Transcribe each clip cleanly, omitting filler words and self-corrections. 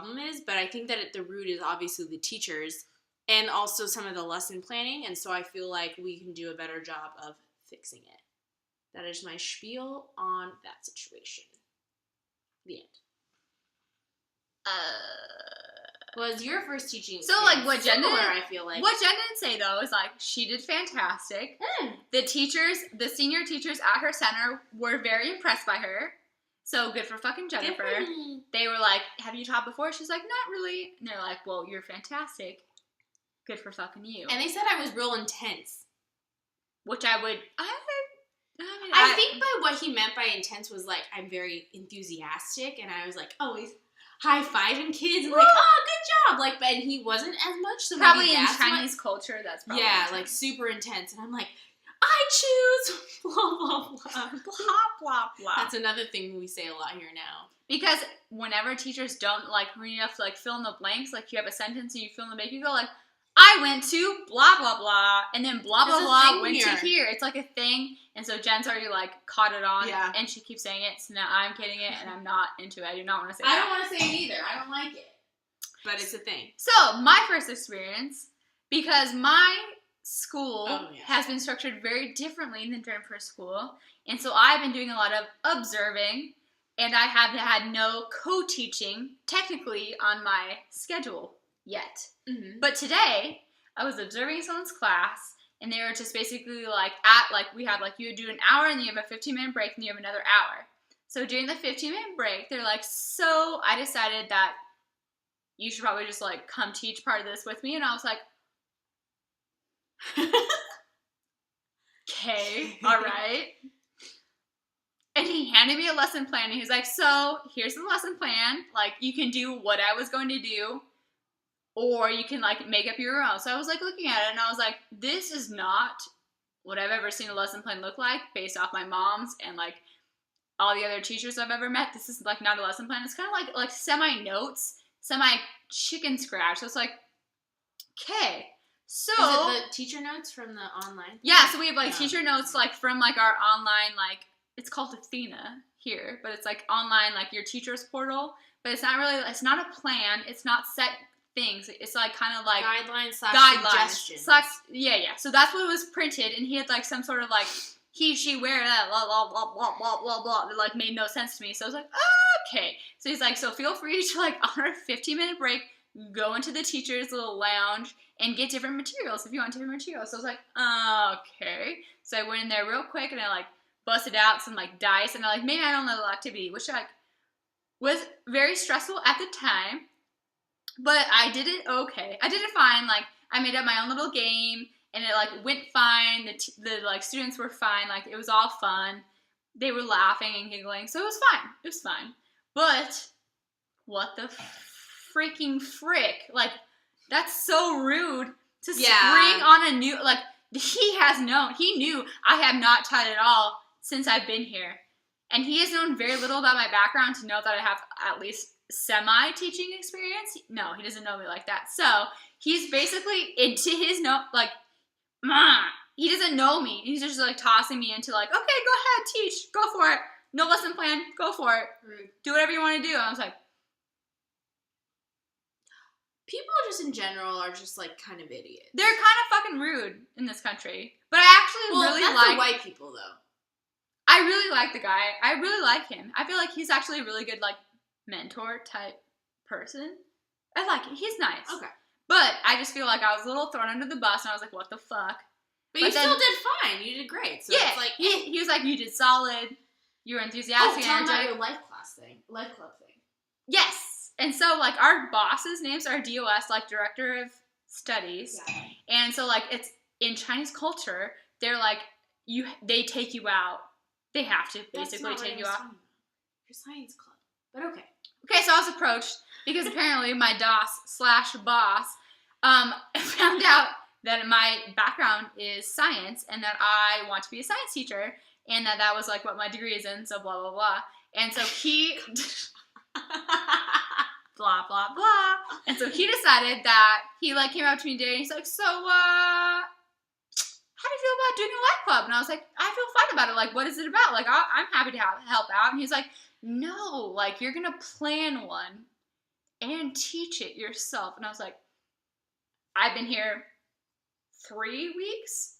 problem is, but I think that at the root is obviously the teachers and also some of the lesson planning, and so I feel like we can do a better job of fixing it. That is my spiel on that situation. The end. Was your first teaching experience? So, like, what Jen I feel like. What Jen didn't say, though, is, like, she did fantastic. The senior teachers at her center were very impressed by her. So, good for fucking Jennifer. They were like, have you taught before? She's like, not really. And they're like, well, you're fantastic. Good for fucking you. And they said I was real intense. Which I think by what he meant by intense was, like, I'm very enthusiastic, and I was, like, always high-fiving kids, and, like, oh, good job! Like, and he wasn't as much, so probably in Chinese culture, that's probably intense. Like, super intense, and I'm like, I choose blah, blah, blah. Blah, blah, blah. That's another thing we say a lot here now. Because whenever teachers don't, like, when you have to, like, fill in the blanks, like, you have a sentence and you fill in the blank, you go, like, I went to blah, blah, blah, and then blah, blah, blah went to here. It's like a thing, and so Jen's already, like, caught it on, and she keeps saying it, so now I'm getting it, and I'm not into it. I do not want to say I don't want to say it either. I don't like it. But it's a thing. So, my first experience, because my school has been structured very differently than Jennifer's school, and so I've been doing a lot of observing, and I have had no co-teaching, technically, on my schedule yet. Mm-hmm. But today, I was observing someone's class, and they were just basically we have you do an hour, and you have a 15-minute break, and you have another hour. So during the 15-minute break, they're like, so I decided that you should probably just, like, come teach part of this with me, and I was like, okay, all right. And he handed me a lesson plan, and he was like, so here's the lesson plan. Like, you can do what I was going to do, or you can, like, make up your own. So I was, like, looking at it, and I was like, this is not what I've ever seen a lesson plan look like based off my mom's and, like, all the other teachers I've ever met. This is, like, not a lesson plan. It's kind of like semi-notes, semi-chicken scratch. So it's like, okay. So is it the teacher notes from the online? Yeah, so we have, like, teacher notes, like, from, like, our online, like, it's called Athena here, but it's, like, online, like, your teacher's portal. But it's not really, it's not a plan. It's not set things. It's, like, kind of, like, guidelines. Suggestions. Yeah. So that's what was printed, and he had, like, some sort of, like, he, she, where, that, blah, blah, blah, blah, blah, blah, blah, that, like, made no sense to me. So I was like, oh, okay. So he's like, so feel free to, like, on our 15-minute break, go into the teacher's little lounge and get different materials if you want different materials. So I was like, okay. So I went in there real quick, and I, like, busted out some, like, dice, and I, like, maybe I don't know the activity, which, like, was very stressful at the time, but I did it okay. I did it fine. Like, I made up my own little game, and it, like, went fine. The like, students were fine. Like, it was all fun. They were laughing and giggling, so it was fine. It was fine. But what the freaking frick? Like, that's so rude to spring on a new, like, he knew I have not taught at all since I've been here. And he has known very little about my background to know that I have at least semi-teaching experience. No, he doesn't know me like that. So, he's basically into his like, he doesn't know me. He's just, like, tossing me into, like, okay, go ahead, teach, go for it. No lesson plan, go for it. Do whatever you want to do. And I was like, people just in general are just, like, kind of idiots. They're kind of fucking rude in this country. But I actually really that's like... the white people, though. I really like the guy. I really like him. I feel like he's actually a really good, like, mentor-type person. I like it. He's nice. Okay. But I just feel like I was a little thrown under the bus, and I was like, what the fuck? But you still did fine. You did great. So yeah, it's like... He was like, you did solid. You were enthusiastic. Tell me about your life club thing. Yes. And so, like, our boss's names are DOS, like, Director of Studies. Yeah. And so, like, it's in Chinese culture, they're like, they take you out. They have to basically take you out. Your science club. But okay. Okay, so I was approached because apparently my DOS/boss found out that my background is science and that I want to be a science teacher and that was, like, what my degree is in, so blah, blah, blah. And so he... blah, blah, blah. And so he decided that he, like, came up to me today and he's like, so, how do you feel about doing a life club? And I was like, I feel fine about it. Like, what is it about? Like, I'm happy to help out. And he's like, no, like, you're going to plan one. and teach it yourself. And I was like, I've been here 3 weeks.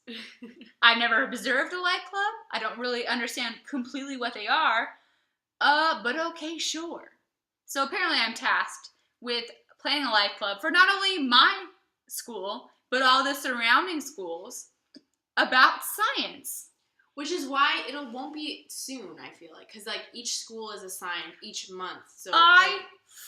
I've never observed a light club. I don't really understand completely what they are. But okay, sure. So apparently I'm tasked with planning a life club for not only my school, but all the surrounding schools about science. Which is why it won't be soon, I feel like. Because, like, each school is assigned each month. So I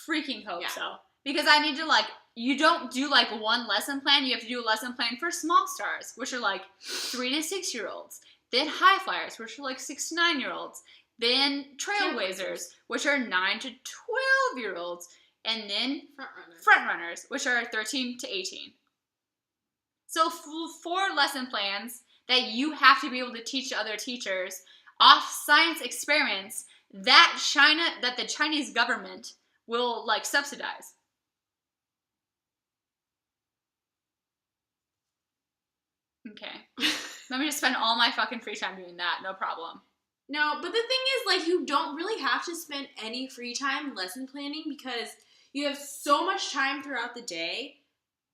freaking hope Yeah. so. Because I need to, like, you don't do, like, one lesson plan. You have to do a lesson plan for small stars, which are, like, 3 to 6 year olds. Then high flyers, which are, like, 6 to 9 year olds. Then trailblazers, which are 9 to 12 year olds. And then front runners, which are 13 to 18. So 4 lesson plans that you have to be able to teach to other teachers off science experiments that the Chinese government will, like, subsidize. Okay. Let me just spend all my fucking free time doing that, no problem. No, but the thing is, like, you don't really have to spend any free time lesson planning because you have so much time throughout the day.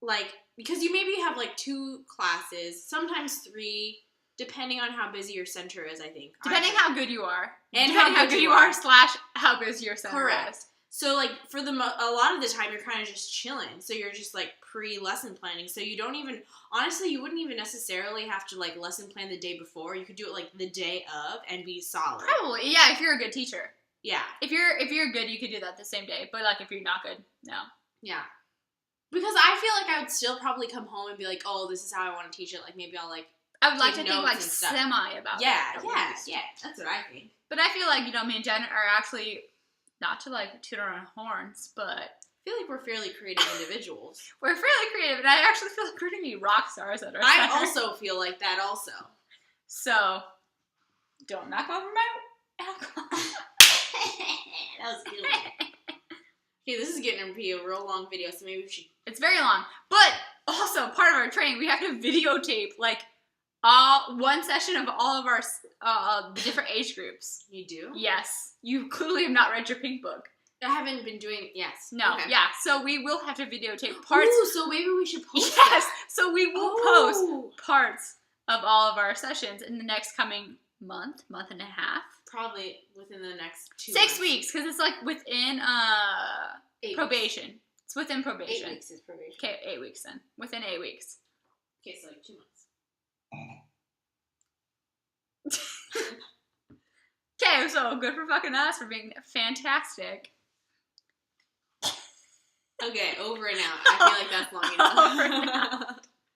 Like, because you maybe have, like, 2 classes, sometimes 3, depending on how busy your center is, I think. Depending how good you are. And depending how good you are / how busy your center Correct. is. So, like, for a lot of the time, you're kind of just chilling. So you're just, like, pre-lesson planning. So you don't even, honestly, you wouldn't even necessarily have to, like, lesson plan the day before. You could do it, like, the day of and be solid. Probably, yeah, if you're a good teacher. Yeah. If you're good, you could do that the same day. But, like, if you're not good, no. Yeah. Because I feel like I would still probably come home and be like, oh, this is how I want to teach it. Like, maybe I'll, like, I would like to take think, notes like, and stuff. semi about that. Yeah. That's what I think. But I feel like, me and Jen are actually, not to, like, toot our own horns, but I feel like we're fairly creative individuals. we're fairly creative, and I actually feel like we're going to be rock stars at our I center. also feel like that also. So, don't knock over my alcohol. That was good. Okay, this is getting to be a real long video, so maybe we should... It's very long. But, also, part of our training, we have to videotape, like, one session of all of our the different age groups. You do? Yes. You clearly have not read your pink book. I haven't been doing... Yes. No, Okay. yeah. So we will have to videotape parts. Ooh, so maybe we should post Yes. that. So we will post parts of all of our sessions in the next coming month and a half. Probably within the next 2 6 months. weeks, because it's like within 8 probation. Weeks. It's within probation. 8 weeks is probation. Okay, 8 weeks then. Within 8 weeks. Okay, so like 2 months. Okay, so good for fucking us for being fantastic. Okay, over and out. I feel like that's long enough. Over and